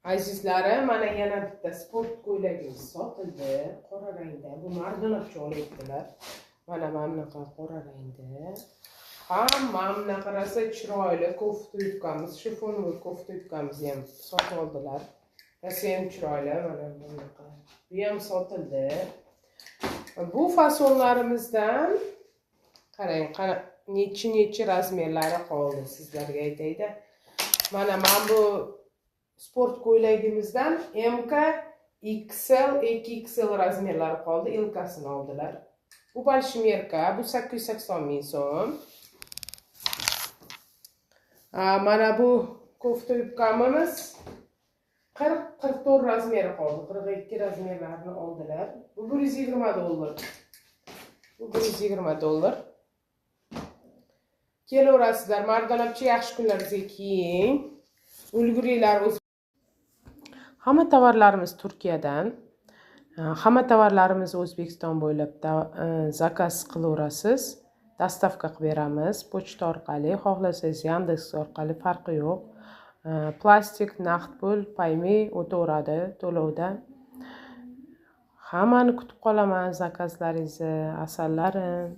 Azizlarim, mana yana bitta sport ko'ylagimiz sotildi. Qora rangda. Bu Mardonavchi olyaptilar. Mana bunaqa qora rangda. Hamma qarasa chiroyli kofta yubkamiz, shifonovoy kofta yubkamizni ham sotib oldilar. Rosa ham chiroyli, mana bunaqa. Bu ham sotildi. Bu fasonlarimizdan qarang, necha razmerlari qoldi sizlarga aytayda. Mana bu sport ko'ylagimizdan MK, XL, 2XL razmerlari qoldi, ilkasini oldilar. Bu Bolshimerka, bu 880 ming so'm. Mana bu kofta yubkamiz 40-44 razmeri qoldi, 42 razmerlarini oldilar. Bu $120. Bu $120. Kelaverasizlar, Mardonavchi yaxshi kunlaringizga kiying. Ulguringlar. Hamma tovarlarimiz Turkiyadan. Hamma tovarlarimiz O'zbekiston bo'ylab zakaz qilaverasiz. Dostavka qilib beramiz. Pochta orqali, xohlasangiz Yandex orqali, farqi yo'q. Plastik, naqd pul, paymay o'taveradi to'lovda. Hammani kutib qolaman zakazlaringizni, asallarim.